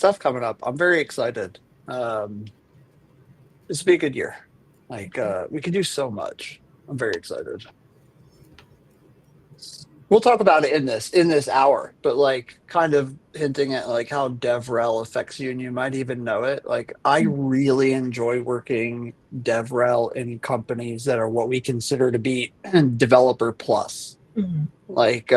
stuff coming up. I'm very excited. This will be a good year. Like we can do so much. I'm very excited. We'll talk about it in this hour, but like kind of hinting at like how DevRel affects you, and you might even know it. Like I really enjoy working DevRel in companies that are what we consider to be developer plus. Mhm. Like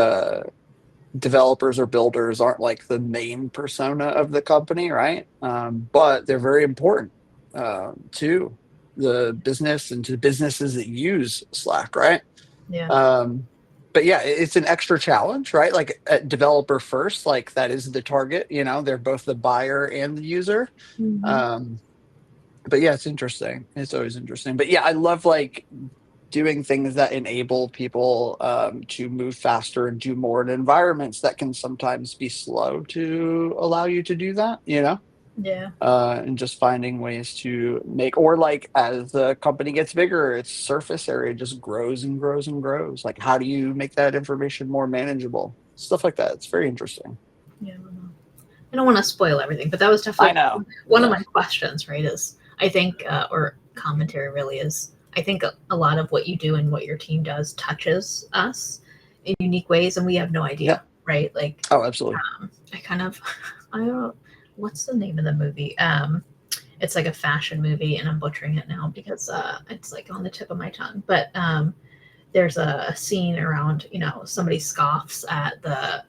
developers or builders aren't like the main persona of the company, right? But they're very important to the business and to businesses that use Slack, right? Yeah. But yeah, it's an extra challenge, right? Like at developer first, like that is the target. You know, they're both the buyer and the user. Mhm. Um, but yeah, it's interesting. It's always interesting. But yeah, I love like doing things that enable people to move faster and do more in environments that can sometimes be slow to allow you to do that, you know? Yeah. And just finding ways to make, or like as the company gets bigger, its surface area just grows and grows and grows. Like, how do you make that information more manageable? Stuff like that. It's very interesting. Yeah. I don't want to spoil everything, but that was I definitely know. one of Yeah. my questions, right? Is I think, or commentary really is, I think a lot of what you do and what your team does touches us in unique ways, and we have no Yeah. idea, right? Like, Oh, absolutely. I kind of, I don't, what's the name of the movie? It's like a fashion movie, and I'm butchering it now because it's like on the tip of my tongue. But there's a scene around, somebody scoffs at the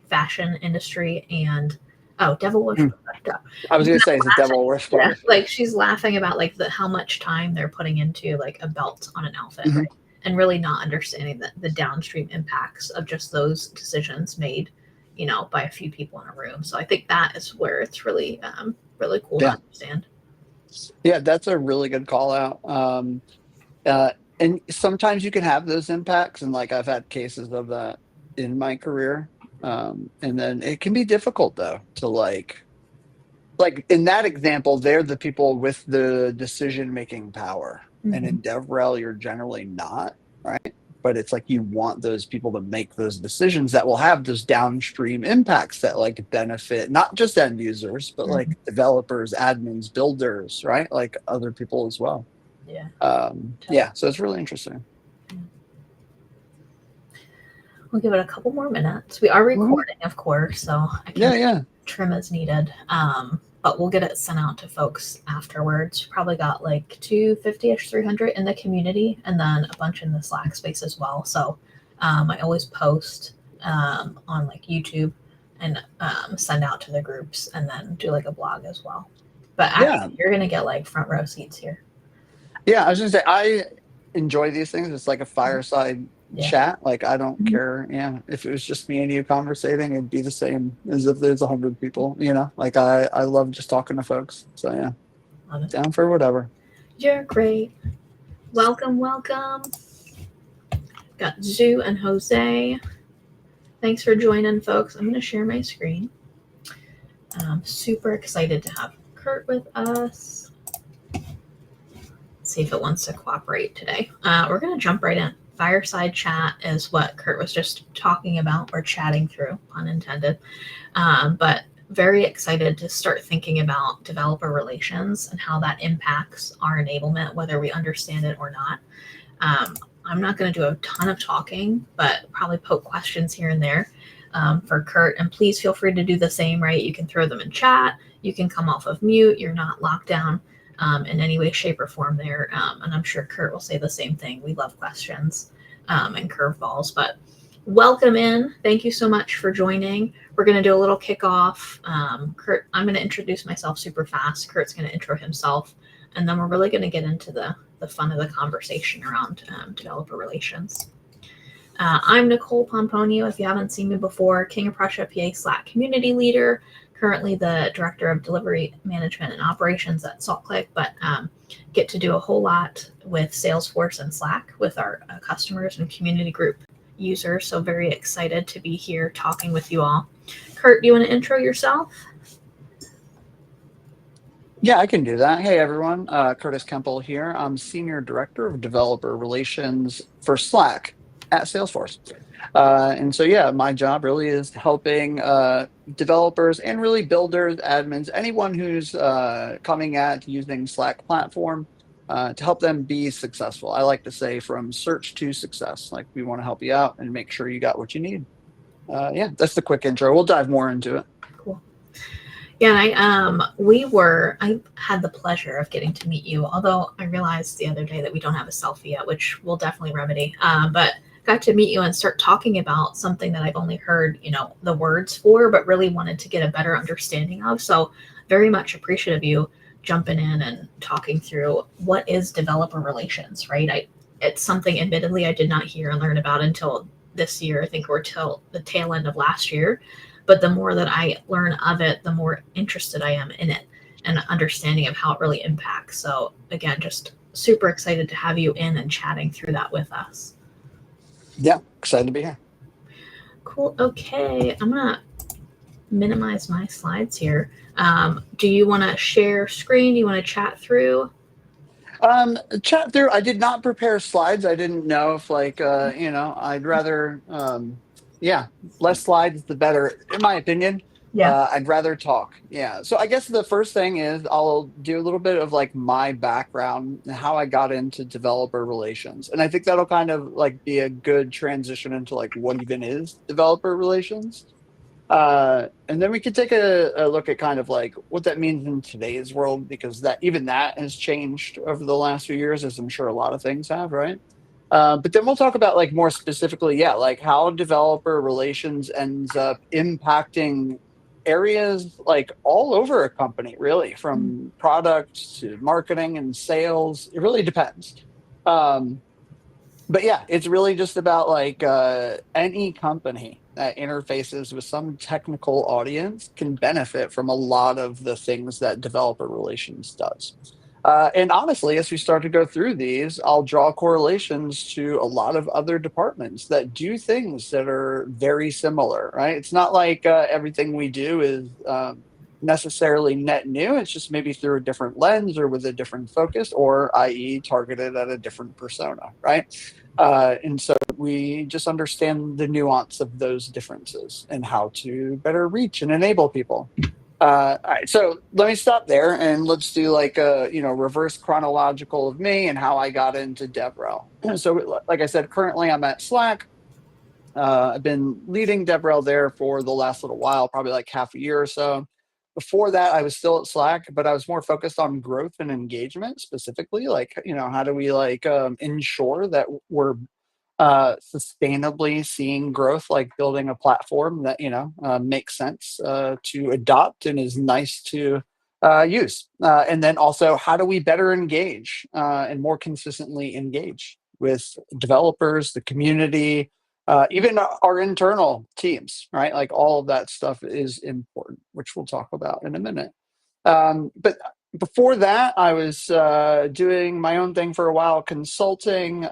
fashion industry, and oh, Devil Hmm. Worshiper. I was going to say, it's a devil Yeah, worshiper. like she's laughing about like how much time they're putting into like a belt on an outfit, Mhm. right? And really not understanding the downstream impacts of just those decisions made, by a few people in a room. So I think that is where it's really, really cool to Yeah. understand. Yeah, that's a really good call out. Uh, and sometimes you can have those impacts, and like I've had cases of that in my career. And then it can be difficult though to like in that example, they're the people with the decision making power. And Mm-hmm. in DevRel, you're generally not, right? But it's like you want those people to make those decisions that will have those downstream impacts that like benefit not just end users, but Mm-hmm. like developers, admins, builders, right? Like other people as well. Yeah. Yeah, so it's really interesting. We'll give it a couple more minutes. We are Mhm. recording, of course, so I can Yeah, yeah. trim as needed. But we'll get it sent out to folks afterwards. Probably got like 250-ish, 300 in the community, and then a bunch in the Slack space as well. So I always post on like YouTube and send out to the groups, and then do like a blog as well. But Yeah. actually, you're gonna get like front row seats here. Yeah, I was gonna say I enjoy these things. It's like a fireside Yeah. chat. Like I don't Mhm. care. Yeah, if it was just me and you conversating, it'd be the same as if there's 100 people. You know, like I love just talking to folks. So yeah, Love it. down for whatever. You're great. Welcome, welcome. Got Zoo and Jose. Thanks for joining, folks. I'm going to share my screen. I'm super excited to have Kurt with us. Let's see if it wants to cooperate today. We're going to jump right in. Fireside chat is what Kurt was just talking about, or chatting through, pun intended. But very excited to start thinking about developer relations and how that impacts our enablement, whether we understand it or not. I'm not going to do a ton of talking, but probably poke questions here and there for Kurt. And please feel free to do the same, right? You can throw them in chat. You can come off of mute. You're not locked down in any way, shape, or form there. And I'm sure Kurt will say the same thing. We love questions and curveballs. But welcome in. Thank you so much for joining. We're going to do a little kickoff. Kurt, I'm going to introduce myself super fast. Kurt's going to intro himself. And then we're really going to get into the fun of the conversation around developer relations. I'm Nicole Pomponio. If you haven't seen me before, King of Prussia PA Slack community leader, currently the director of delivery management and operations at SaltClick, but get to do a whole lot with Salesforce and Slack with our customers and community group users. So very excited to be here talking with you all. Kurt, do you want to intro yourself? Yeah, I can do that. Hey everyone, Kurtis Kemple here. I'm Senior Director of Developer Relations for Slack at Salesforce. And so, yeah, my job really is helping developers and really builders, admins, anyone who's coming at using Slack platform to help them be successful. I like to say from search to success. Like we want to help you out and make sure you got what you need. Yeah, that's the quick intro. We'll dive more into it. Cool. Yeah, I had the pleasure of getting to meet you, although I realized the other day that we don't have a selfie yet, which we'll definitely remedy. But got to meet you and start talking about something that I've only heard, the words for, but really wanted to get a better understanding of. So very much appreciative of you jumping in and talking through what is developer relations, right? It's something admittedly I did not hear and learn about until this year, I think, or till the tail end of last year. But the more that I learn of it, the more interested I am in it and understanding of how it really impacts. So again, just super excited to have you in and chatting through that with us. Yeah, excited to be here. Cool. Okay, I'm gonna minimize my slides here. Do you want to share screen? Do you want to chat through? Chat through. I did not prepare slides. I didn't know if I'd rather yeah, less slides the better, in my opinion. Yeah. I'd rather talk. Yeah. So I guess the first thing is I'll do a little bit of like my background and how I got into developer relations. And I think that'll kind of like be a good transition into like what even is developer relations. And then we could take a look at kind of like what that means in today's world, because that has changed over the last few years, as I'm sure a lot of things have, right? But then we'll talk about like more specifically, yeah, like how developer relations ends up impacting areas like all over a company, really, from product to marketing and sales. It really depends. Um, but yeah, it's really just about like any company that interfaces with some technical audience can benefit from a lot of the things that developer relations does. And honestly, as we start to go through these, I'll draw correlations to a lot of other departments that do things that are very similar, right? It's not like everything we do is necessarily net new. It's just maybe through a different lens or with a different focus, or i.e., targeted at a different persona, right? And so we just understand the nuance of those differences and how to better reach and enable people. All right, so let me stop there and let's do like a reverse chronological of me and how I got into DevRel. So, like I said, currently I'm at Slack. I've been leading DevRel there for the last little while, probably like half a year or so. Before that, I was still at Slack, but I was more focused on growth and engagement specifically. Like, how do we like ensure that we're sustainably seeing growth, like building a platform that makes sense to adopt and is nice to use, and then also how do we better engage and more consistently engage with developers, the community, even our internal teams, right? Like all of that stuff is important, which we'll talk about in a minute. But before that, I was doing my own thing for a while, consulting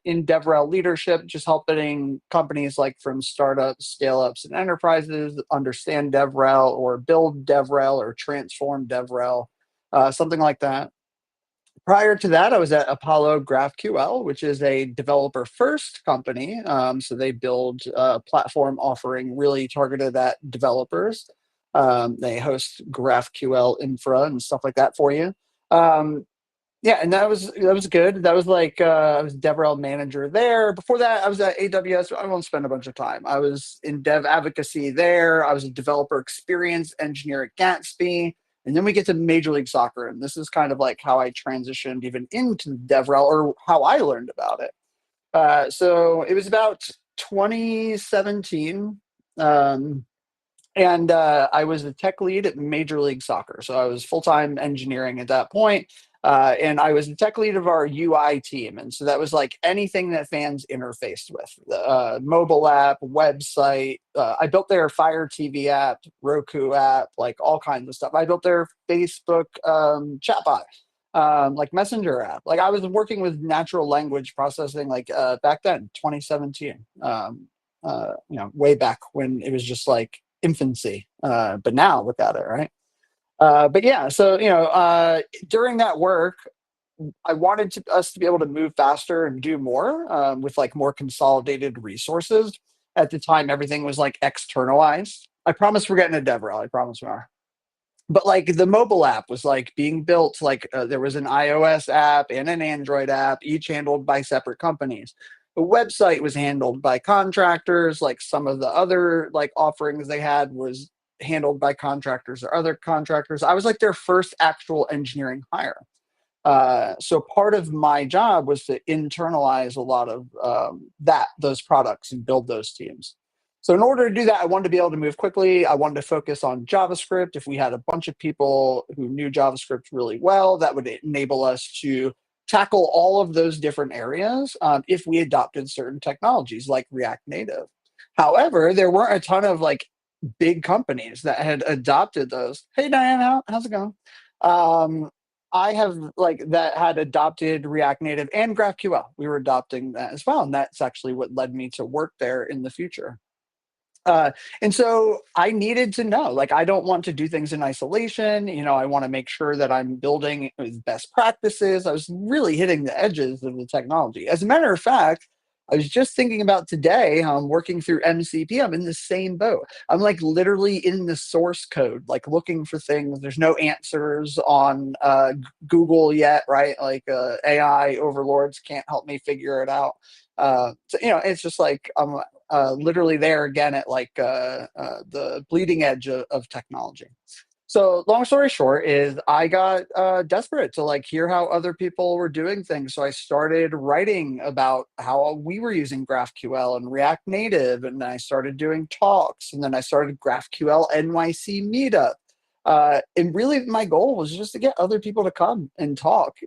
in DevRel leadership, just helping companies like from startups, scale ups, and enterprises understand DevRel or build DevRel or transform DevRel, something like that. Prior to that, I was at Apollo GraphQL, which is a developer first company. So they build a platform offering really targeted at developers. They host GraphQL infra and stuff like that for you. Um, yeah, and that was good. That was like I was DevRel manager there. Before that, I was at AWS. I won't spend a bunch of time. I was in dev advocacy there. I was a developer experience engineer at Gatsby. And then we get to Major League Soccer, and this is kind of like how I transitioned even into DevRel, or how I learned about it. So it was about 2017. Um, and I was the tech lead at Major League Soccer. So I was full time engineering at that point. And I was the tech lead of our UI team. And so that was like anything that fans interfaced with, the mobile app, website. I built their Fire TV app, Roku app, like all kinds of stuff. I built their Facebook chatbot. Like Messenger app. Like I was working with natural language processing, like back then, 2017. Way back when it was just like infancy. But now look at it, right? But yeah, so during that work, I wanted us to be able to move faster and do more with like more consolidated resources. At the time, everything was like externalized. I promise we're getting a DevRel. I promise we are. But like the mobile app was like being built, like there was an iOS app and an Android app, each handled by separate companies. The website was handled by contractors. Like some of the other like offerings they had was handled by contractors or other contractors. I was like their first actual engineering hire. So part of my job was to internalize a lot of those products and build those teams. So in order to do that, I wanted to be able to move quickly. I wanted to focus on JavaScript. If we had a bunch of people who knew JavaScript really well, that would enable us to tackle all of those different areas if we adopted certain technologies like React Native. However, there weren't a ton of like big companies that had adopted those. Hey, Diane, how's it going? Um, I have like that had adopted React Native and GraphQL. We were adopting that as well, and that's actually what led me to work there in the future. Uh, and so I needed to know, like, I don't want to do things in isolation. I want to make sure that I'm building with best practices. I was really hitting the edges of the technology. As a matter of fact, I was just thinking about today, working through MCP. I'm in the same boat. I'm like literally in the source code, like looking for things. There's no answers on Google yet, right? Like AI overlords can't help me figure it out. So it's just like I'm literally there again at like the bleeding edge of technology. So long story short is I got desperate to like hear how other people were doing things. So I started writing about how we were using GraphQL and React Native, and I started doing talks, and then I started GraphQL NYC meetup. And really my goal was just to get other people to come and talk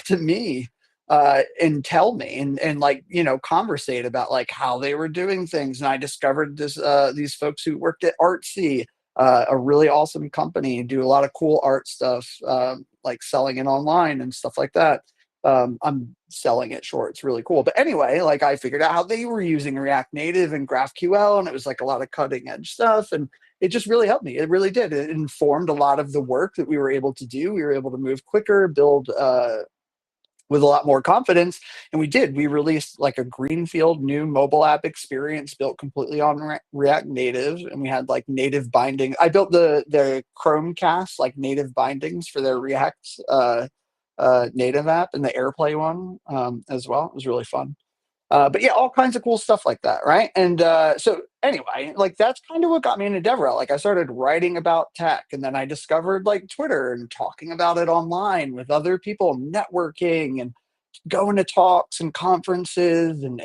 to me and tell me and like conversate about like how they were doing things. And I discovered these folks who worked at Artsy, a really awesome company, do a lot of cool art stuff, like selling it online and stuff like that. I'm selling it short. It's really cool. But anyway, like I figured out how they were using React Native and GraphQL, and it was like a lot of cutting edge stuff. And it just really helped me. It really did. It informed a lot of the work that we were able to do. We were able to move quicker, build with a lot more confidence. And we did. We released like a greenfield new mobile app experience built completely on React Native, and we had like native binding. I built the Chromecast like native bindings for their React native app, and the AirPlay one as well. It was really fun. But yeah, all kinds of cool stuff like that, right? And so anyway, like that's kind of what got me into DevRel. Like I started writing about tech, and then I discovered like Twitter and talking about it online with other people, networking and going to talks and conferences, and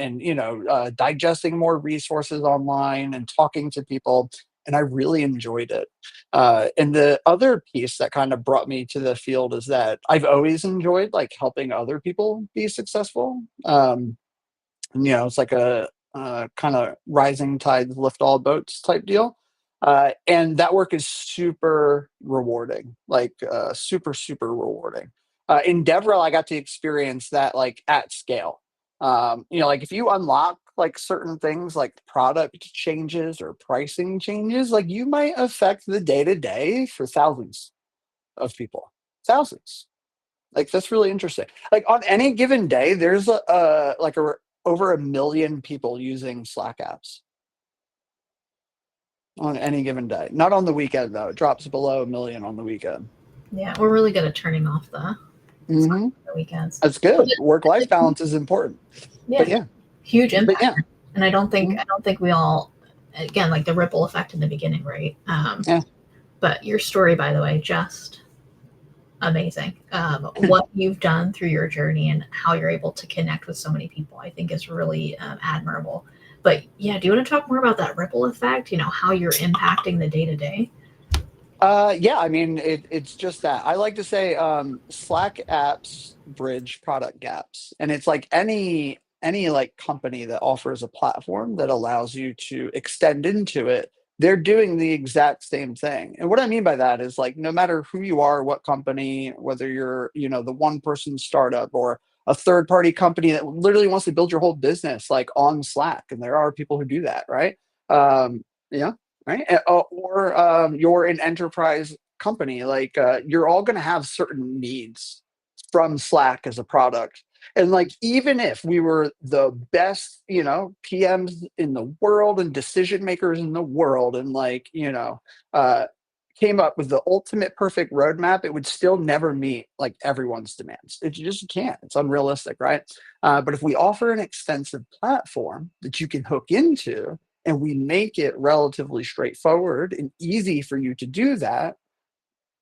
digesting more resources online and talking to people. And I really enjoyed it. And the other piece that kind of brought me to the field is that I've always enjoyed like helping other people be successful. It's like a kind of rising tides lift all boats type deal. And that work is super rewarding, like super, super rewarding. In DevRel, I got to experience that like at scale. Like if you unlock like certain things like product changes or pricing changes, like you might affect the day to day for thousands of people. Thousands. Like that's really interesting. Like on any given day, there's over 1 million people using Slack apps on any given day. Not on the weekend though. It drops below 1 million on the weekend. Yeah, we're really good at turning off the Mm-hmm. weekends. That's good. Work-life balance is important. Yeah, But yeah. huge impact. But yeah. And I don't think we all, again, like the ripple effect in the beginning, right? Yeah. But your story, by the way, just amazing. What you've done through your journey and how you're able to connect with so many people, I think is really admirable. But yeah, do you want to talk more about that ripple effect? How you're impacting the day to day? Yeah, I mean, it's just that. I like to say Slack apps bridge product gaps. And it's like any like company that offers a platform that allows you to extend into it, they're doing the exact same thing. And what I mean by that is like no matter who you are, what company, whether you're, the one person startup or a third party company that literally wants to build your whole business like on Slack, and there are people who do that, right? Yeah, right? Or you're an enterprise company, like you're all going to have certain needs. from Slack as a product. And like, even if we were the best, PMs in the world and decision makers in the world, and like, uh, came up with the ultimate perfect roadmap, it would still never meet like everyone's demands. It just can't. It's unrealistic, right? But if we offer an extensive platform that you can hook into, and we make it relatively straightforward and easy for you to do that,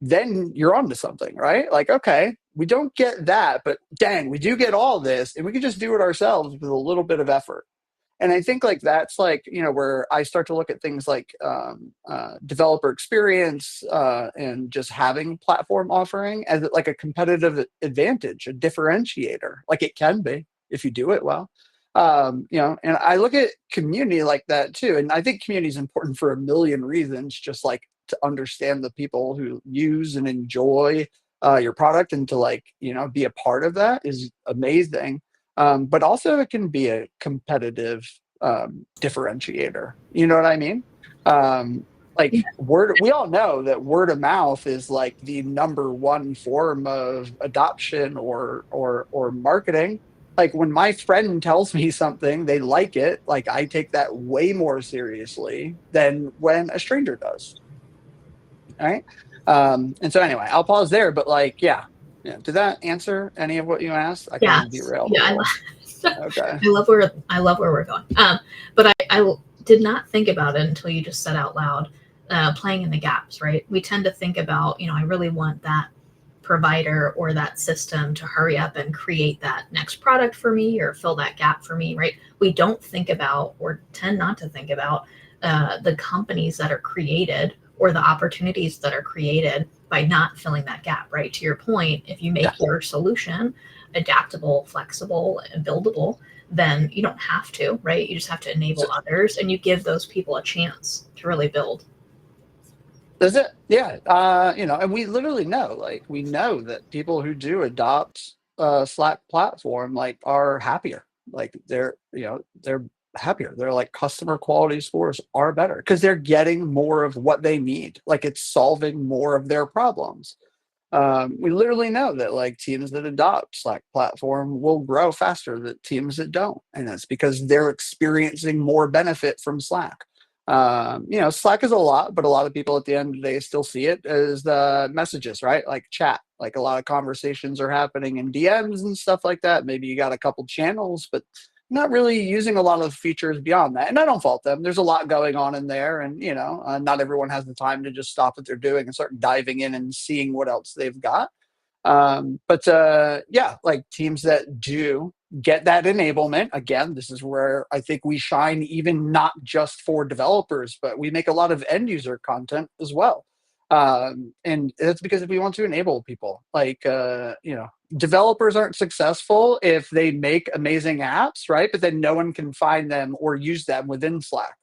then you're onto something, right? Like, okay, we don't get that, but dang, we do get all this, and we can just do it ourselves with a little bit of effort. And I think like that's like, where I start to look at things like developer experience and just having platform offering as like a competitive advantage, a differentiator, like it can be if you do it well. And I look at community like that too. And I think community is important for a million reasons, just like to understand the people who use and enjoy your product, and to like, be a part of that is amazing. But also it can be a competitive differentiator. You know what I mean? Like we all know that word of mouth is like the number one form of adoption or marketing. Like when my friend tells me something, they like it. Like I take that way more seriously than when a stranger does. All right. And so anyway, I'll pause there. But like, yeah. Did that answer any of what you asked? I kind of Yes. derailed a Yeah, little. Okay. I love where we're going. But I did not think about it until you just said out loud, playing in the gaps, right? We tend to think about, I really want that provider or that system to hurry up and create that next product for me or fill that gap for me, right? We don't think about, or tend not to think about, the companies that are created or the opportunities that are created by not filling that gap, right? To your point, if you make your solution adaptable, flexible, and buildable, then you don't have to, right? You just have to enable others, and you give those people a chance to really build. That's it. Yeah. And we literally know, like, we know that people who do adopt Slack platform, like, are happier. Like they're happier. They're like customer quality scores are better because they're getting more of what they need. Like it's solving more of their problems. We literally know that like teams that adopt Slack platform will grow faster than teams that don't, and that's because they're experiencing more benefit from Slack. Slack is a lot, but a lot of people at the end of the day still see it as the messages, right? Like chat. Like a lot of conversations are happening in DMs and stuff like that. Maybe you got a couple channels, but not really using a lot of features beyond that. And I don't fault them. There's a lot going on in there, and not everyone has the time to just stop what they're doing and start diving in and seeing what else they've got. But yeah, like teams that do get that enablement, again, this is where I think we shine, even not just for developers, but we make a lot of end user content as well. And that's because we want to enable people. Like developers aren't successful if they make amazing apps, right? But then no one can find them or use them within Slack,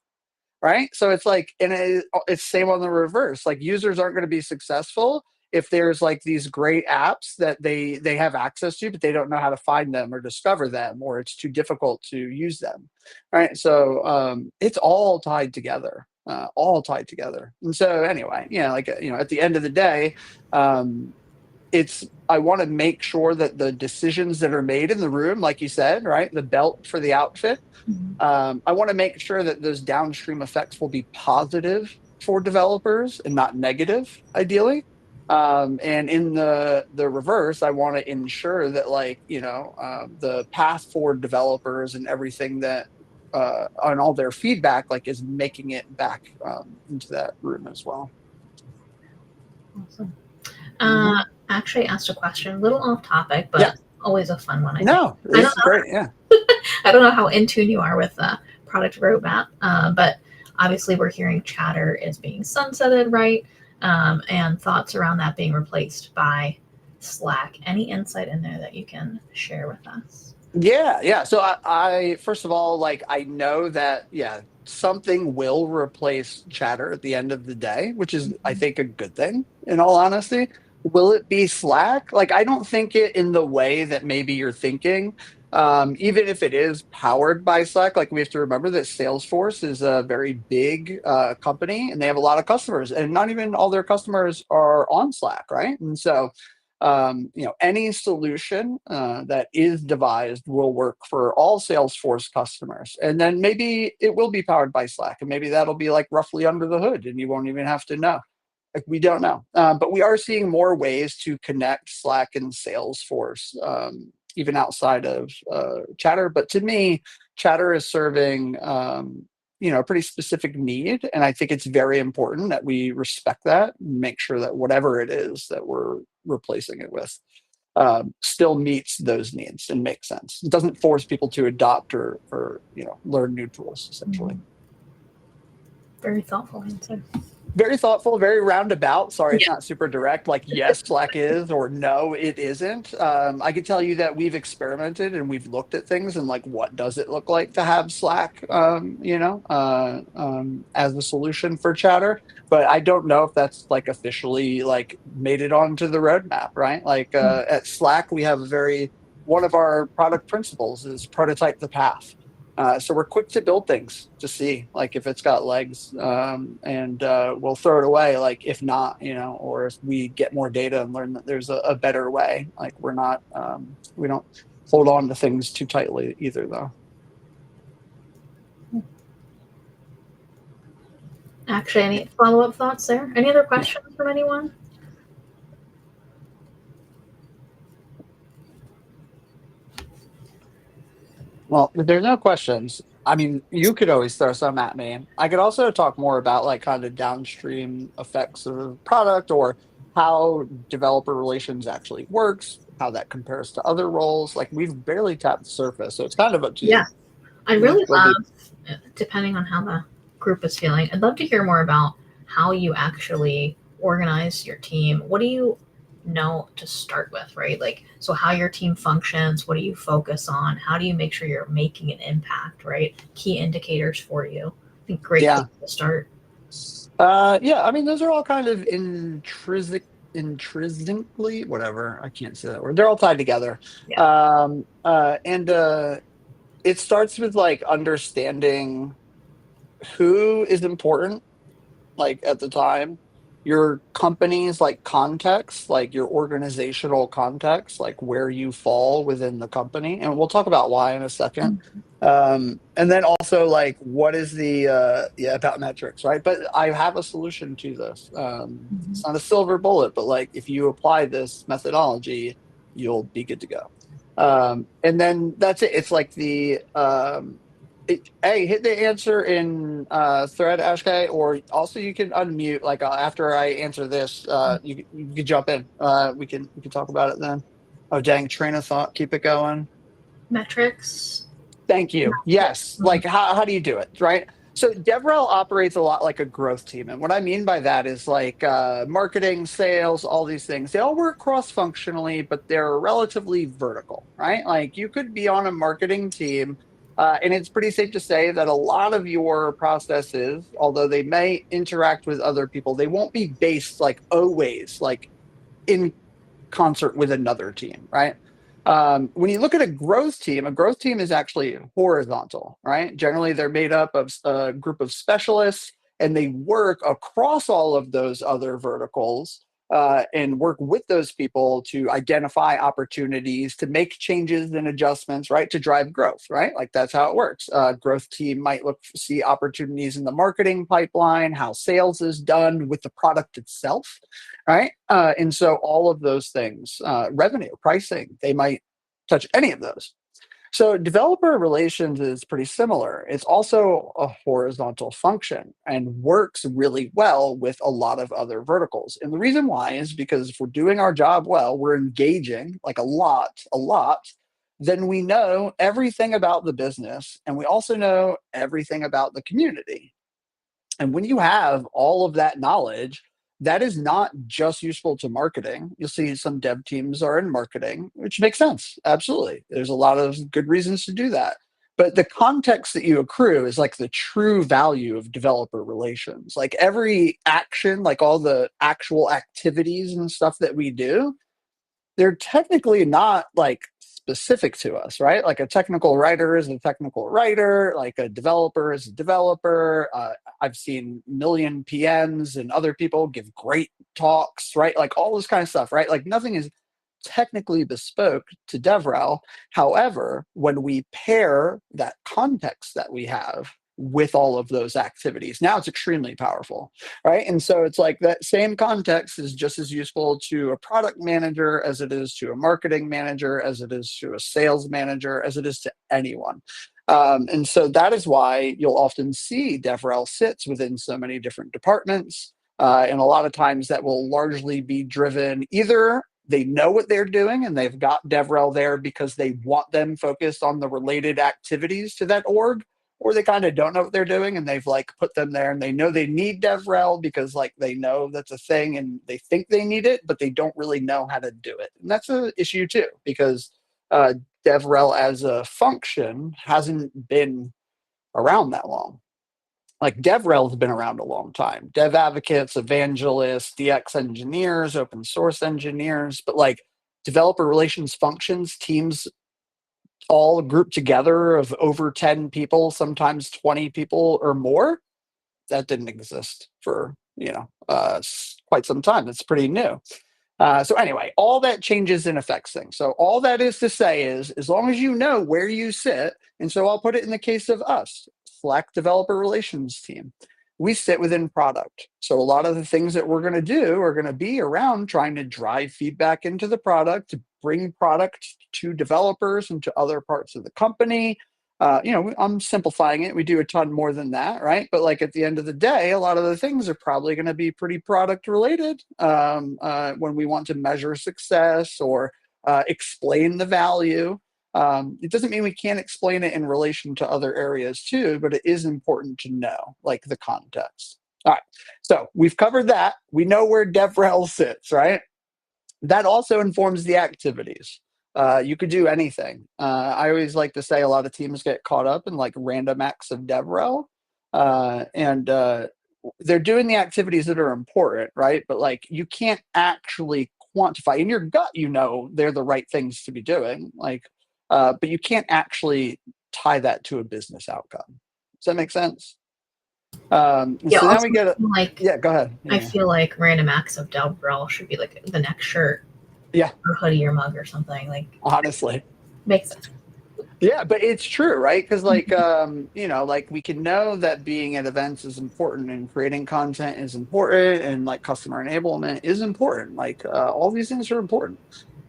right? So it's like, and it's same on the reverse. Like users aren't going to be successful if there's like these great apps that they have access to, but they don't know how to find them or discover them, or it's too difficult to use them, right? So it's all tied together, all tied together. And so anyway, at the end of the day, I want to make sure that the decisions that are made in the room, like you said, right, the belt for the outfit, I want to make sure that those downstream effects will be positive for developers and not negative, ideally. And in the reverse, I want to ensure that the path for developers and everything that on all their feedback is making it back into that room as well. Awesome. Actually asked a question, a little off topic, but always a fun one. I think. This is great. Yeah. I don't know how in tune you are with product roadmap, but obviously we're hearing Chatter is being sunsetted, right? And thoughts around that being replaced by Slack. Any insight in there that you can share with us? Yeah. So I first of all, I know that something will replace Chatter at the end of the day, which is I think a good thing. In all honesty, will it be Slack? I don't think it in the way that maybe you're thinking. Even if it is powered by Slack, we have to remember that Salesforce is a very big company, and they have a lot of customers, and not even all their customers are on Slack, right? And so Any solution that is devised will work for all Salesforce customers. And then maybe it will be powered by Slack, and maybe that'll be like roughly under the hood and you won't even have to know. Like, we don't know. But we are seeing more ways to connect Slack and Salesforce, even outside of Chatter. But to me, Chatter is serving a pretty specific need, and I think it's very important that we respect that and make sure that whatever it is that we're replacing it with still meets those needs and makes sense. It doesn't force people to adopt or learn new tools, essentially. Very thoughtful answer. Very thoughtful, very roundabout. Sorry, it's not super direct. Like, yes, Slack is, or no, it isn't. I can tell you that we've experimented and we've looked at things and like, what does it look like to have Slack, as a solution for Chatter? But I don't know if that's like officially like made it onto the roadmap, right? Like at Slack, we have one of our product principles is prototype the path. So we're quick to build things to see like if it's got legs, and we'll throw it away like if not, or if we get more data and learn that there's a better way. Like we don't hold on to things too tightly either, though. Actually, any follow-up thoughts there? Any other questions from anyone? Well, if there's no questions, I mean, you could always throw some at me. I could also talk more about like kind of downstream effects of the product, or how developer relations actually works, how that compares to other roles. Like, we've barely tapped the surface, so it's kind of up to you. Yeah, I really love, depending on how the group is feeling, I'd love to hear more about how you actually organize your team. What do you know to start with, right? Like, so how your team functions, what do you focus on? How do you make sure you're making an impact, right? Key indicators for you. I think great place to start. I mean, those are all kind of intrinsically, whatever, I can't say that word. They're all tied together. It starts with like understanding who is important, like at the time, your company's like context, like your organizational context, like where you fall within the company, and we'll talk about why in a second. And then also like what is the about metrics, right? But I have a solution to this. It's not a silver bullet, but like if you apply this methodology, you'll be good to go. And then that's it. It's like the hey, hit the answer in thread, Ashkay, or also you can unmute. Like after I answer this, you can jump in. We can talk about it then. Oh dang, train of thought. Keep it going. Metrics. Thank you. Yes. Like how do you do it, right? So DevRel operates a lot like a growth team, and what I mean by that is like marketing, sales, all these things. They all work cross-functionally, but they're relatively vertical, right? Like you could be on a marketing team. And it's pretty safe to say that a lot of your processes, although they may interact with other people, they won't be based like always like in concert with another team, right? When you look at a growth team is actually horizontal, right? Generally, they're made up of a group of specialists, and they work across all of those other verticals and work with those people to identify opportunities, to make changes and adjustments, right? To drive growth, right? Like that's how it works. Growth team might see opportunities in the marketing pipeline, how sales is done with the product itself, right? And so all of those things, revenue, pricing, they might touch any of those. So developer relations is pretty similar. It's also a horizontal function and works really well with a lot of other verticals. And the reason why is because if we're doing our job well, we're engaging like a lot, then we know everything about the business, and we also know everything about the community. And when you have all of that knowledge, that is not just useful to marketing. You'll see some dev teams are in marketing, which makes sense. Absolutely. There's a lot of good reasons to do that. But the context that you accrue is like the true value of developer relations. Like every action, like all the actual activities and stuff that we do, they're technically not like specific to us, right? Like a technical writer is a technical writer, like a developer is a developer. I've seen million PMs and other people give great talks, right? Like all this kind of stuff, right? Like nothing is technically bespoke to DevRel. However, when we pair that context that we have with all of those activities, now it's extremely powerful, right? And so it's like that same context is just as useful to a product manager as it is to a marketing manager, as it is to a sales manager, as it is to anyone. And so that is why you'll often see DevRel sits within so many different departments. And a lot of times that will largely be driven either they know what they're doing and they've got DevRel there because they want them focused on the related activities to that org, or they kind of don't know what they're doing and they've like put them there and they know they need DevRel because like they know that's a thing and they think they need it, but they don't really know how to do it. And that's an issue too, because DevRel as a function hasn't been around that long. Like DevRel has been around a long time. Dev advocates, evangelists, DX engineers, open source engineers, but like developer relations functions, teams all grouped together of over 10 people, sometimes 20 people or more, that didn't exist for, quite some time. It's pretty new. So anyway, all that changes and affects things. So all that is to say is, as long as you know where you sit, and so I'll put it in the case of us, Slack developer relations team, we sit within product. So a lot of the things that we're going to do are going to be around trying to drive feedback into the product, to bring product to developers and to other parts of the company. I'm simplifying it. We do a ton more than that, right? But like at the end of the day, a lot of the things are probably going to be pretty product related when we want to measure success or explain the value. It doesn't mean we can't explain it in relation to other areas too, but it is important to know like the context. All right, so we've covered that. We know where DevRel sits, right? That also informs the activities. You could do anything. I always like to say a lot of teams get caught up in like random acts of DevRel, and they're doing the activities that are important, right? But like you can't actually quantify in your gut. They're the right things to be doing, but you can't actually tie that to a business outcome. Does that make sense? Yeah, so now also, we get yeah, go ahead. Yeah. I feel like random acts of DevRel should be like the next shirt, Yeah, or hoodie or mug or something. Like honestly. makes sense. Yeah, but it's true, right? Because like we can know that being at events is important and creating content is important and like customer enablement is important. Like all these things are important.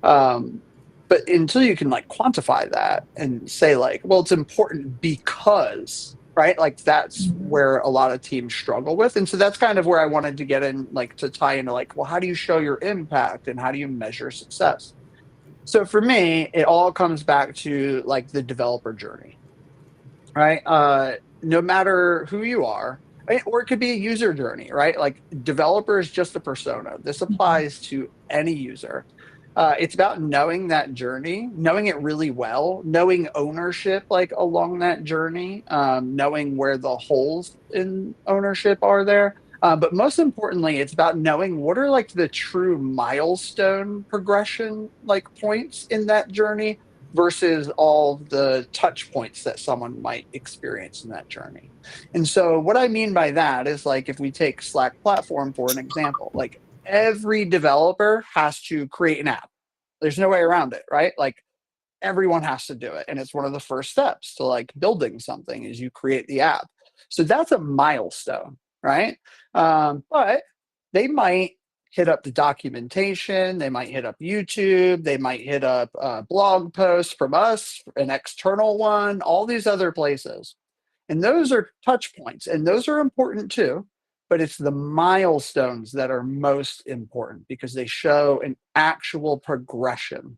Um, but until you can like quantify that and say like, well, it's important because, right? Like that's where a lot of teams struggle with. And so that's kind of where I wanted to get in, like to tie into like, well, how do you show your impact and how do you measure success? So for me, it all comes back to like the developer journey, right? No matter who you are, right? Or it could be a user journey, right? Like developer is just a persona. This applies to any user. It's about knowing that journey, knowing it really well, knowing ownership like along that journey, knowing where the holes in ownership are there. But most importantly, it's about knowing what are like the true milestone progression like points in that journey versus all the touch points that someone might experience in that journey. And so what I mean by that is like if we take Slack platform for an example, like every developer has to create an app. There's no way around it, right? Like everyone has to do it. And it's one of the first steps to like building something is you create the app. So that's a milestone, right? But they might hit up the documentation, they might hit up YouTube, they might hit up blog posts from us, an external one, all these other places. And those are touch points, and those are important too. But it's the milestones that are most important because they show an actual progression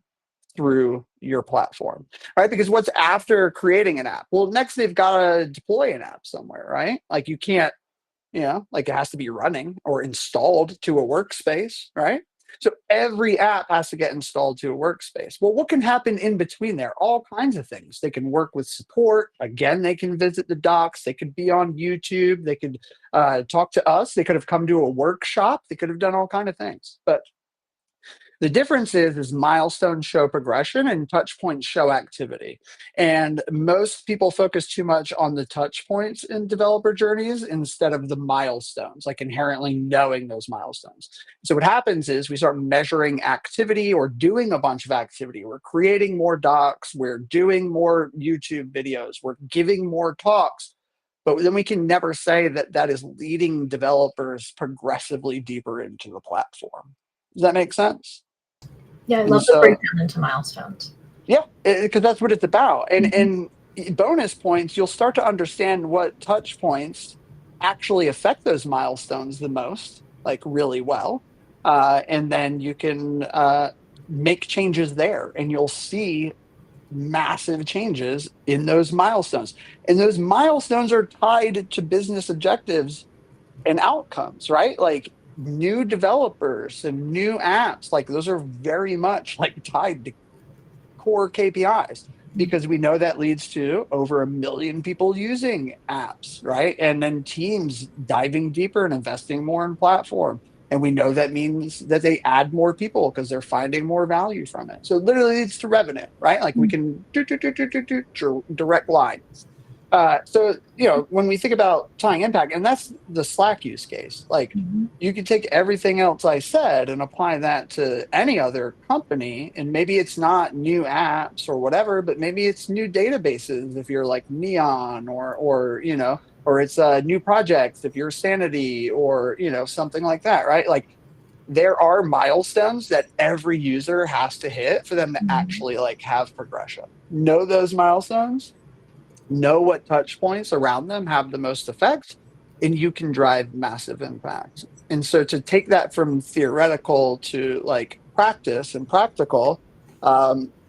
through your platform, right? Because what's after creating an app? Well, next they've got to deploy an app somewhere, right? Like you can't, like it has to be running or installed to a workspace, right? So every app has to get installed to a workspace. Well, what can happen in between there? All kinds of things. They can work with support. Again, they can visit the docs. They could be on YouTube. They could talk to us. They could have come to a workshop. They could have done all kinds of things. But The difference is milestones show progression and touch points show activity. And most people focus too much on the touch points in developer journeys instead of the milestones, like inherently knowing those milestones. So what happens is we start measuring activity or doing a bunch of activity. We're creating more docs, we're doing more YouTube videos, we're giving more talks. But then we can never say that that is leading developers progressively deeper into the platform. Does that make sense? Yeah, I And love the so, breakdown into milestones. yeah, because that's what it's about. Mhm. And bonus points, you'll start to understand what touch points actually affect those milestones the most, like really well. And then you can make changes there, and you'll see massive changes in those milestones. And those milestones are tied to business objectives and outcomes, right? Like new developers and new apps, like those are very much like tied to core KPIs because we know that leads to over 1 million people using apps, right? And then teams diving deeper and investing more in platform. And we know that means that they add more people because they're finding more value from it. So it literally leads to revenue, right? Like we can direct line. So, when we think about tying impact, and that's the Slack use case, like Mhm. you could take everything else I said and apply that to any other company. And maybe it's not new apps or whatever, but maybe it's new databases if you're like Neon or it's new projects if you're Sanity or, something like that, right? Like there are milestones that every user has to hit for them to Mhm. actually like have progression. Know those milestones, know what touch points around them have the most effect, and you can drive massive impact. And so to take that from theoretical to like practice and practical,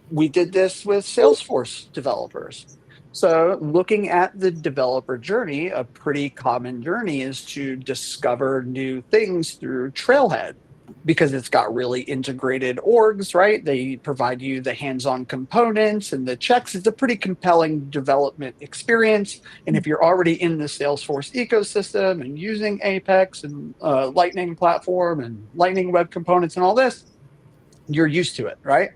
we did this with Salesforce developers. So looking at the developer journey, a pretty common journey is to discover new things through Trailhead because it's got really integrated orgs, right? They provide you the hands-on components and the checks. It's a pretty compelling development experience. And if you're already in the Salesforce ecosystem and using Apex and Lightning platform and Lightning web components and all this, you're used to it, right?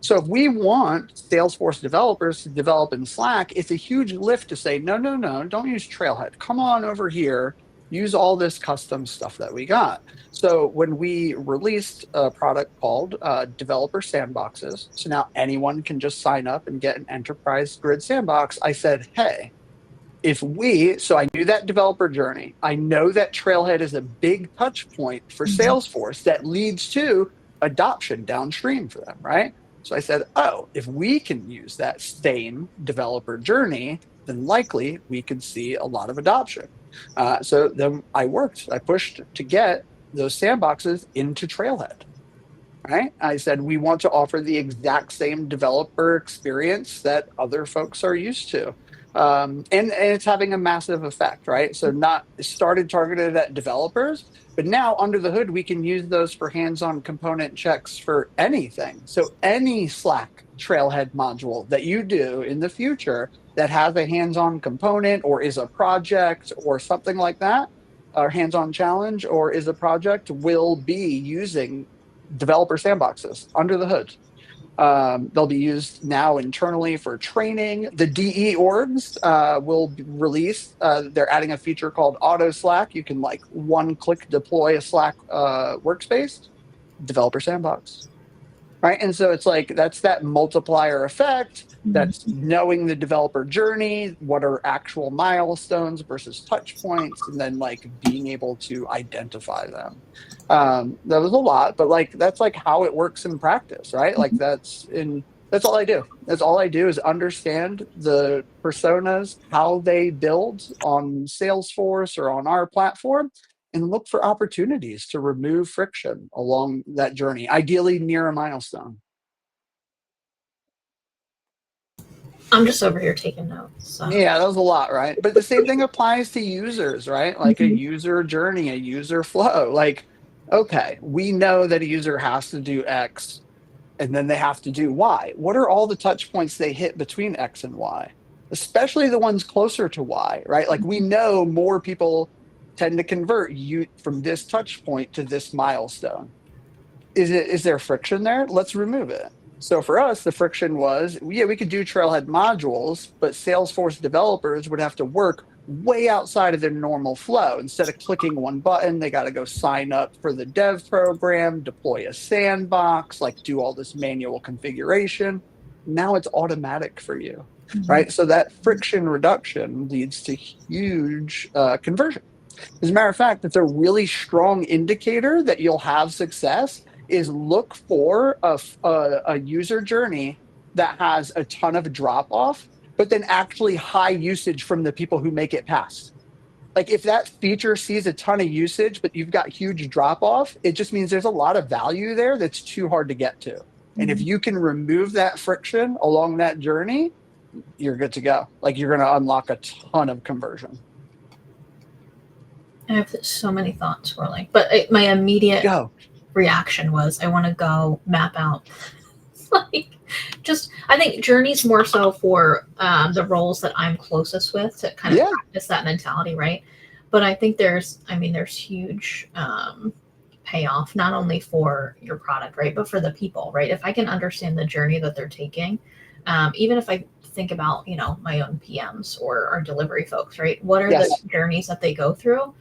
So if we want Salesforce developers to develop in Slack, it's a huge lift to say, no, no, no, don't use Trailhead. Come on over here, use all this custom stuff that we got. So when we released a product called Developer Sandboxes, so now anyone can just sign up and get an enterprise grid sandbox, I said, hey, so I knew that developer journey. I know that Trailhead is a big touch point for Mhm. Salesforce that leads to adoption downstream for them, right? So I said, oh, if we can use that same developer journey, then likely we could see a lot of adoption. So then I pushed to get those sandboxes into Trailhead, right? I said, we want to offer the exact same developer experience that other folks are used to. And it's having a massive effect, right? So not started targeted at developers, but now under the hood, we can use those for hands-on component checks for anything. So any Slack Trailhead module that you do in the future that has a hands-on component or is a project or something like that, or hands-on challenge or is a project will be using developer sandboxes under the hood. They'll be used now internally for training. The DE orgs will release, they're adding a feature called Auto Slack. You can like one click deploy a Slack workspace, developer sandbox, right? And so it's like that's that multiplier effect. That's Mhm. knowing the developer journey, what are actual milestones versus touch points, and then like being able to identify them. That was a lot, but like that's like how it works in practice, right? Like that's all I do. That's all I do is understand the personas, how they build on Salesforce or on our platform, and look for opportunities to remove friction along that journey, ideally near a milestone. I'm just over here taking notes. So. Yeah, that was a lot, right? But the same thing applies to users, right? Like a Mhm. user journey, a user flow. Like, okay, we know that a user has to do X and then they have to do Y. What are all the touch points they hit between X and Y? Especially the ones closer to Y, right? Like we know more people tend to convert you from this touch point to this milestone. is there friction there? Let's remove it. So for us, the friction was, yeah, we could do Trailhead modules, but Salesforce developers would have to work way outside of their normal flow. Instead of clicking one button, they got to go sign up for the dev program, deploy a sandbox, like do all this manual configuration. Now it's automatic for you, right? So that friction reduction leads to huge conversion. As a matter of fact, it's a really strong indicator that you'll have success is look for a user journey that has a ton of drop off, but then actually high usage from the people who make it past. Like if that feature sees a ton of usage, but you've got huge drop off, it just means there's a lot of value there that's too hard to get to. And if you can remove that friction along that journey, you're good to go. Like you're going to unlock a ton of conversion. I have so many thoughts swirling, but my immediate reaction was I want to go map out like I think journeys more so for the roles that I'm closest with to kind of practice that mentality, right? But I think there's huge payoff not only for your product, right, but for the people, right? If I can understand the journey that they're taking, even if I think about my own PMs or our delivery folks, right? What are the journeys that they go through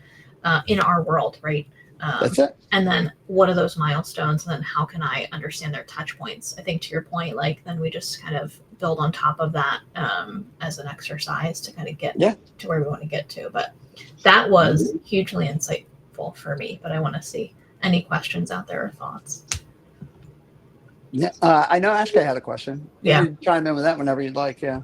in our world, right? That's it. And then what are those milestones? And then how can I understand their touch points? I think to your point, like then we just kind of build on top of that as an exercise to kind of get to where we want to get to. But that was hugely insightful for me. But I want to see any questions out there or thoughts. Yeah, I know Ashka had a question. You can chime in with that whenever you'd like. Yeah.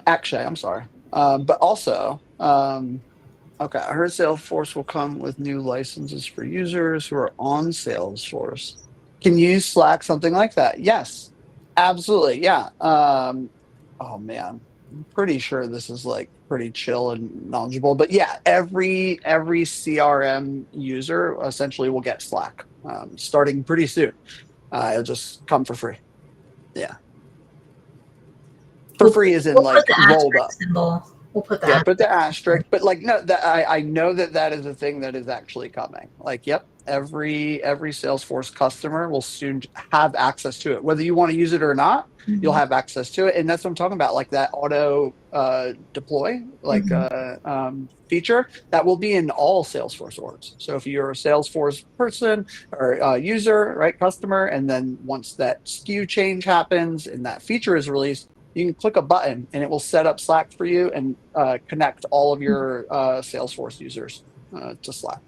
Actually, I'm sorry. But also, okay, I heard Salesforce will come with new licenses for users who are on Salesforce. Can you use Slack something like that? Yes, absolutely. Yeah. Oh man, I'm pretty sure this is like pretty chill and knowledgeable. But yeah, every CRM user essentially will get Slack starting pretty soon. It'll just come for free. Yeah. For free is in like rolled up. Symbol. We'll put that. Put the asterisk. But like no, that I know that is a thing that is actually coming. Like, yep, every Salesforce customer will soon have access to it, whether you want to use it or not. You'll have access to it, and that's what I'm talking about. Like that auto deploy, like feature that will be in all Salesforce orgs. So if you're a Salesforce person or user, right, customer, and then once that SKU change happens and that feature is released, you can click a button and it will set up Slack for you and connect all of your Salesforce users to Slack.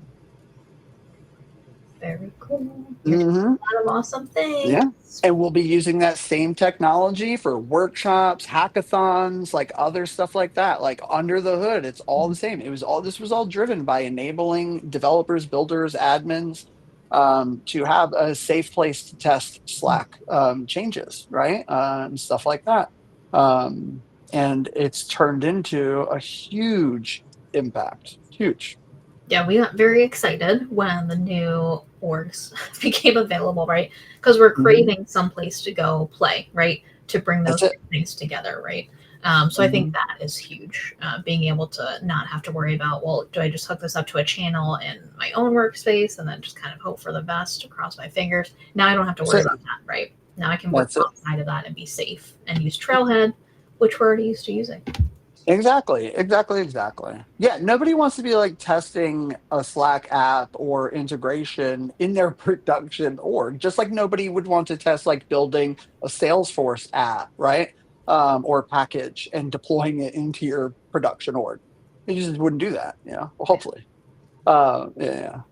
Very cool. You're doing a lot of awesome things. Yeah. And we'll be using that same technology for workshops, hackathons, like other stuff like that. Like under the hood, it's all the same. This was all driven by enabling developers, builders, admins to have a safe place to test Slack changes, right? And stuff like that. And it's turned into a huge impact. Huge. Yeah, we got very excited when the new orgs became available, right? Because we're craving someplace to go play, right? To bring those things together, right? So I think that is huge. Being able to not have to worry about, well, do I just hook this up to a channel in my own workspace and then just kind of hope for the best to cross my fingers? Now I don't have to worry about that, right? Now I can work outside of that and be safe and use Trailhead, which we're already used to using. Exactly. Yeah, nobody wants to be like testing a Slack app or integration in their production org, just like nobody would want to test like building a Salesforce app, right? Or package and deploying it into your production org. You just wouldn't do that, well, hopefully. But yeah,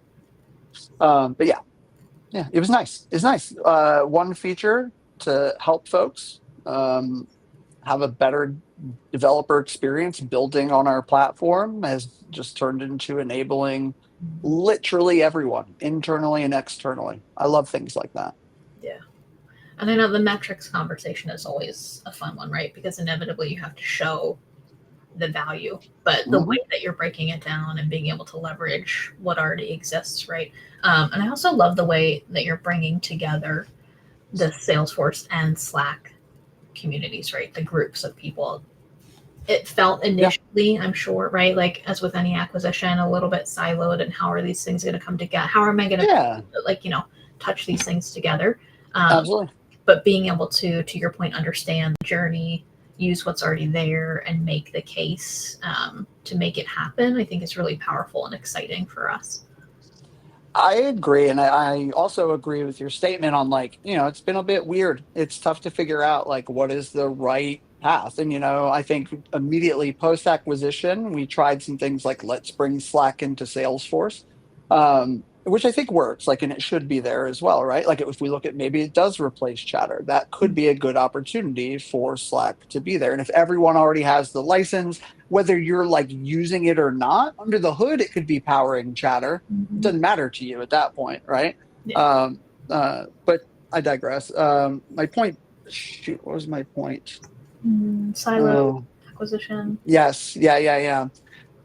it was nice. It's nice. One feature to help folks have a better developer experience building on our platform has just turned into enabling literally everyone, internally and externally. I love things like that. Yeah. And I know the metrics conversation is always a fun one, right? Because inevitably you have to show the value, but the way that you're breaking it down and being able to leverage what already exists, right? And I also love the way that you're bringing together the Salesforce and Slack communities, right? The groups of people it felt initially, I'm sure, right? Like as with any acquisition, a little bit siloed, and how are these things going to come together? How am I going to like, touch these things together? Absolutely. But being able to your point, understand the journey, use what's already there, and make the case to make it happen, I think is really powerful and exciting for us. I agree. And I also agree with your statement on like, it's been a bit weird. It's tough to figure out like what is the right path. And, I think immediately post acquisition, we tried some things like let's bring Slack into Salesforce, which I think works, like, and it should be there as well, right? Like if we look at maybe it does replace Chatter, that could be a good opportunity for Slack to be there. And if everyone already has the license, whether you're like using it or not, under the hood, it could be powering Chatter. It doesn't matter to you at that point, right? Yeah. But I digress. My point, shoot, what was my point? Silo acquisition. Yes. Yeah.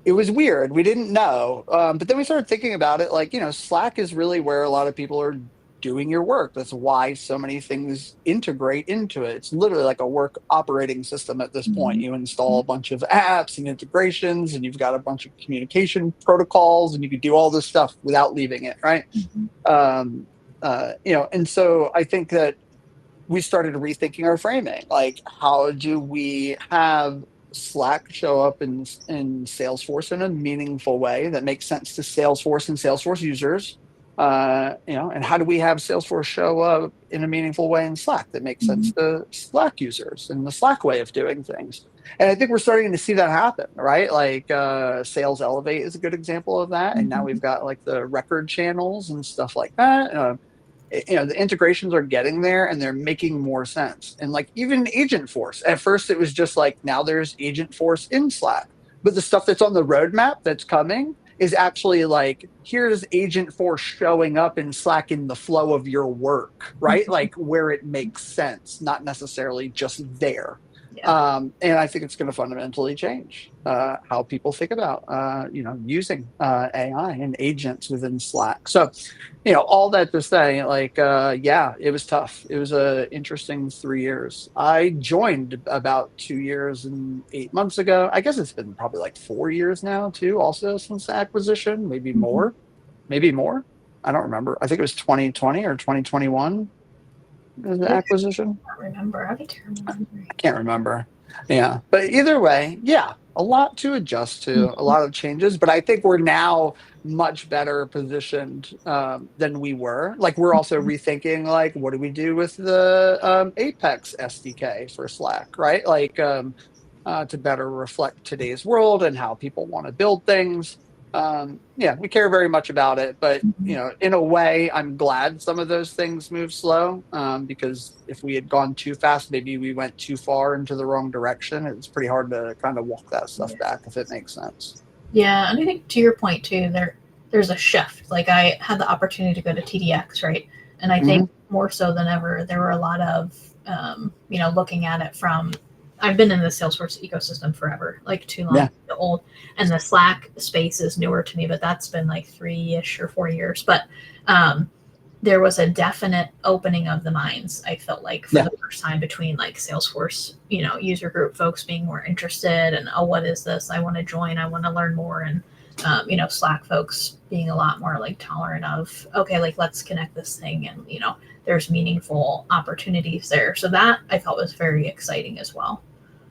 It was weird. We didn't know. But then we started thinking about it like, Slack is really where a lot of people are doing your work. That's why so many things integrate into it. It's literally like a work operating system at this point. You install a bunch of apps and integrations, and you've got a bunch of communication protocols, and you can do all this stuff without leaving it, right? And so I think that we started rethinking our framing. Like, how do we have Slack show up in Salesforce in a meaningful way that makes sense to Salesforce and Salesforce users? And how do we have Salesforce show up in a meaningful way in Slack that makes sense to Slack users and the Slack way of doing things? And I think we're starting to see that happen, right? Like Sales Elevate is a good example of that. And now we've got like the record channels and stuff like that. The integrations are getting there and they're making more sense. And like even Agent Force, at first it was just like, now there's Agent Force in Slack, but the stuff that's on the roadmap that's coming is actually like, here's Agent Force showing up in Slack in the flow of your work, right? Like where it makes sense, not necessarily just there. Yeah. And I think it's going to fundamentally change how people think about, using AI and agents within Slack. So, all that to say, like, it was tough. It was a interesting 3 years. I joined about 2 years and 8 months ago. I guess it's been probably like 4 years now too, also since the acquisition, maybe more. I don't remember. I think it was 2020 or 2021. The acquisition? I don't remember. I can't remember. Yeah. But either way, a lot to adjust to, a lot of changes. But I think we're now much better positioned than we were. Like we're also rethinking like what do we do with the Apex SDK for Slack, right? Like to better reflect today's world and how people want to build things. We care very much about it, but in a way, I'm glad some of those things move slow because if we had gone too fast, maybe we went too far into the wrong direction. It's pretty hard to kind of walk that stuff back, if it makes sense. Yeah, and I think to your point too, there's a shift. Like I had the opportunity to go to TDX, right? And I think more so than ever, there were a lot of looking at it from. I've been in the Salesforce ecosystem forever, like too long, old, and the Slack space is newer to me, but that's been like 3-ish or 4 years. But there was a definite opening of the minds, I felt like, for the first time between like Salesforce, user group folks being more interested and, oh, what is this? I want to join. I want to learn more. And, Slack folks being a lot more like tolerant of, okay, like let's connect this thing. And, there's meaningful opportunities there. So that I felt was very exciting as well.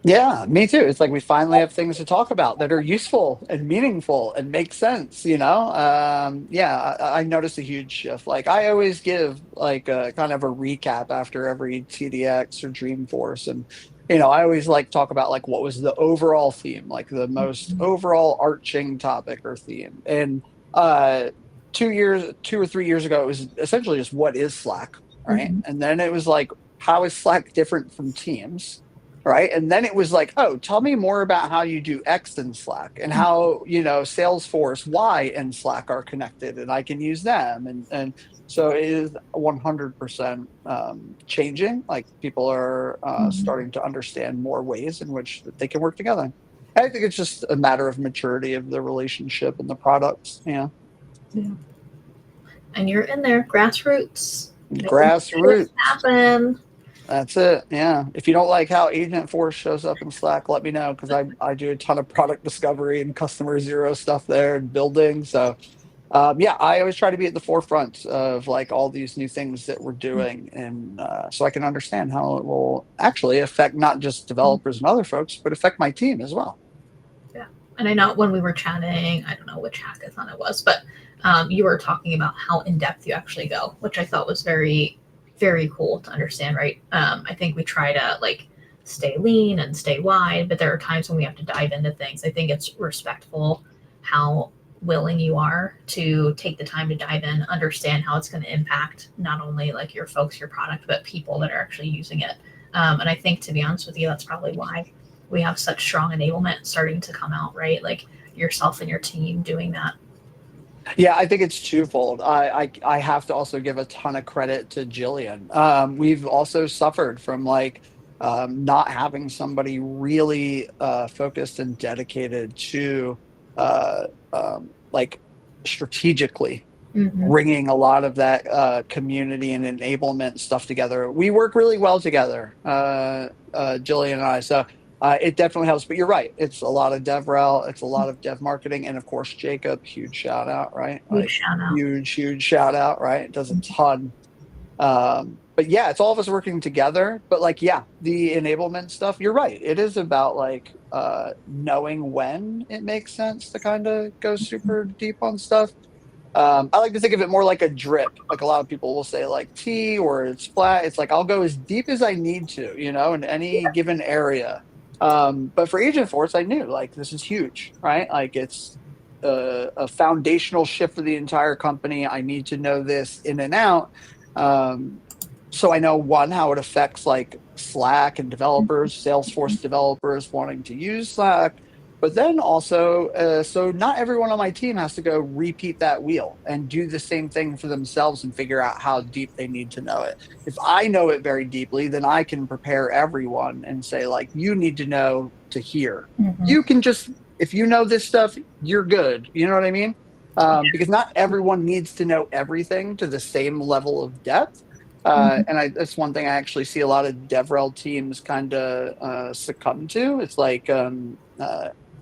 Yeah, me too. It's like we finally have things to talk about that are useful and meaningful and make sense, I noticed a huge shift. Like I always give like a kind of a recap after every TDX or Dreamforce. And, I always like talk about like what was the overall theme, like the most overall arching topic or theme. And 2 or 3 years ago, it was essentially just what is Slack, right? And then it was like, how is Slack different from Teams? Right. And then it was like, oh, tell me more about how you do X in Slack and how, Salesforce Y and Slack are connected and I can use them. And so it is 100% changing. Like people are starting to understand more ways in which they can work together. I think it's just a matter of maturity of the relationship and the products. Yeah. And you're in there, grassroots. Grassroots. Happen. That's it. Yeah. If you don't like how Agent Force shows up in Slack, let me know, because I do a ton of product discovery and customer zero stuff there and building. So yeah, I always try to be at the forefront of like all these new things that we're doing, and so I can understand how it will actually affect not just developers and other folks, but affect my team as well. Yeah. And I know when we were chatting, I don't know which hackathon it was, but you were talking about how in depth you actually go, which I thought was very, very cool to understand, right? I think we try to like stay lean and stay wide, but there are times when we have to dive into things. I think it's respectful how willing you are to take the time to dive in, understand how it's going to impact not only like your folks, your product, but people that are actually using it. And I think, to be honest with you, that's probably why we have such strong enablement starting to come out, right? Like yourself and your team doing that. Yeah, I think it's twofold. I have to also give a ton of credit to Jillian. We've also suffered from like not having somebody really focused and dedicated to like strategically Mm-hmm. bringing a lot of that community and enablement stuff together. We work really well together, Jillian and I. So it definitely helps. But you're right. It's a lot of DevRel. It's a lot of dev marketing. And of course, Jacob, huge shout out, right? Huge Like shout out. huge shout out, right? It does a ton. But yeah, it's all of us working together. But like, yeah, the enablement stuff, you're right. It is about like knowing when it makes sense to kind of go super deep on stuff. I like to think of it more like a drip. Like a lot of people will say like tea or it's flat. It's like I'll go as deep as I need to, in any given area. But for Agent Force, I knew like this is huge, right? Like it's a foundational shift for the entire company. I need to know this in and out. So I know one, how it affects like Slack and developers, Salesforce developers wanting to use Slack. But then also, so not everyone on my team has to go repeat that wheel and do the same thing for themselves and figure out how deep they need to know it. If I know it very deeply, then I can prepare everyone and say, like, you need to know to here. Mm-hmm. You can just, if you know this stuff, you're good. You know what I mean? Because not everyone needs to know everything to the same level of depth. And that's one thing I actually see a lot of DevRel teams kind of succumb to. It's like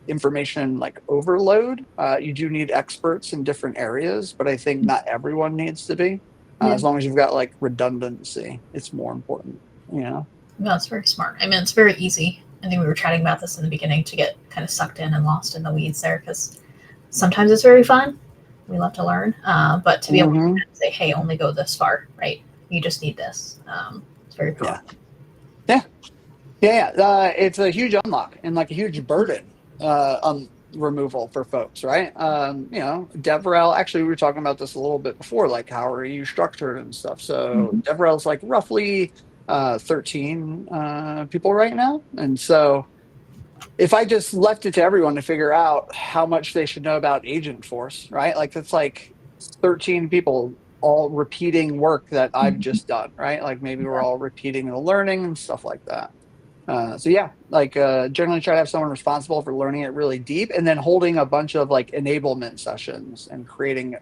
information like overload. You do need experts in different areas, but I think not everyone needs to be. As long as you've got like redundancy, it's more important. No, it's very smart. I mean, it's very easy. I think we were chatting about this in the beginning to get kind of sucked in and lost in the weeds there because sometimes it's very fun. We love to learn, but to be able to say, "Hey, only go this far," right? You just need this. It's very powerful. Yeah. It's a huge unlock and like a huge burden removal for folks, right? DevRel. Actually, we were talking about this a little bit before, like how are you structured and stuff. So DevRel is like roughly 13 people right now, and so if I just left it to everyone to figure out how much they should know about Agent Force, right? Like that's like 13 people all repeating work that I've just done, right? Like maybe we're all repeating the learning and stuff like that. So yeah, like generally try to have someone responsible for learning it really deep and then holding a bunch of like enablement sessions and creating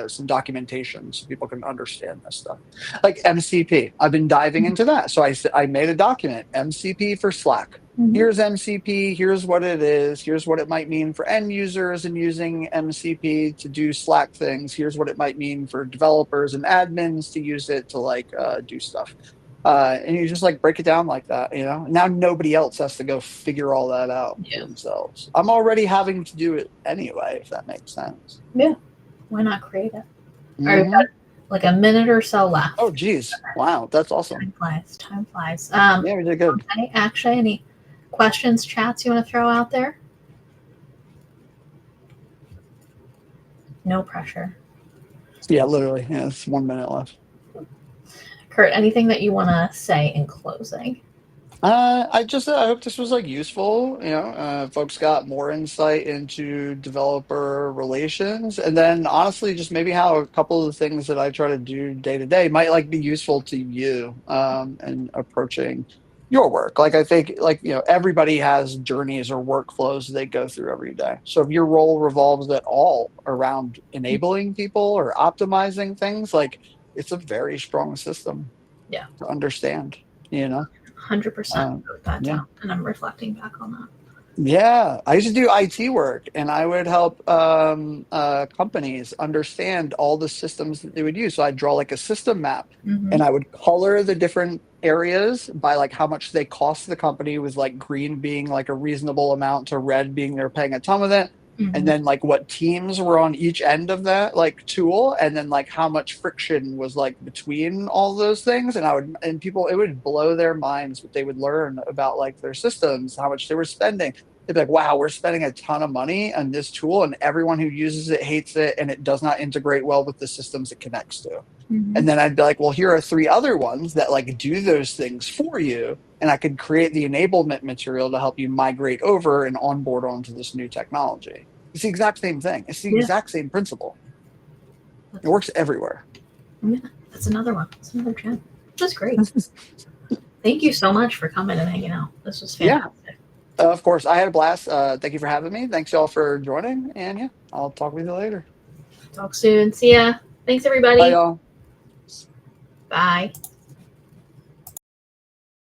some documentation so people can understand this stuff. Like MCP, I've been diving into that. So I made a document, MCP for Slack. Here's MCP, here's what it is, here's what it might mean for end users and using MCP to do Slack things, here's what it might mean for developers and admins to use it to like do stuff. And you just like break it down like that, now nobody else has to go figure all that out for themselves. I'm already having to do it anyway, if that makes sense. Yeah, why not create it? All right, we've got like a minute or so left. Oh geez, wow, that's awesome. Time flies. Yeah, we did good. Okay, actually, any questions, chats you want to throw out there? No pressure. Yeah, literally. Yeah, it's 1 minute left. Kurt, anything that you want to say in closing? I hope this was like useful. Folks got more insight into developer relations, and then honestly, just maybe how a couple of the things that I try to do day to day might like be useful to you and approaching your work. Like I think like everybody has journeys or workflows they go through every day. So if your role revolves at all around enabling people or optimizing things, like it's a very strong system to understand. 100% wrote that Yeah. down, and I'm reflecting back on that. Yeah, I used to do IT work, and I would help companies understand all the systems that they would use. So I'd draw like a system map, and I would color the different areas by like how much they cost the company, with like green being like a reasonable amount to red being they're paying a ton of it. And then like what teams were on each end of that like tool, and then like how much friction was like between all those things. And people, it would blow their minds what they would learn about like their systems, how much they were spending. They'd be like, wow, we're spending a ton of money on this tool, and everyone who uses it hates it, and it does not integrate well with the systems it connects to. And then I'd be like, well, here are 3 other ones that like do those things for you. And I could create the enablement material to help you migrate over and onboard onto this new technology. It's the exact same thing. It's the exact same principle. It works everywhere. Yeah, that's another one. That's another gem. That's great. Thank you so much for coming and hanging out. This was fantastic. Of course, I had a blast. Thank you for having me. Thanks y'all for joining. And yeah, I'll talk with you later. Talk soon. See ya. Thanks, everybody. Bye, y'all. Bye.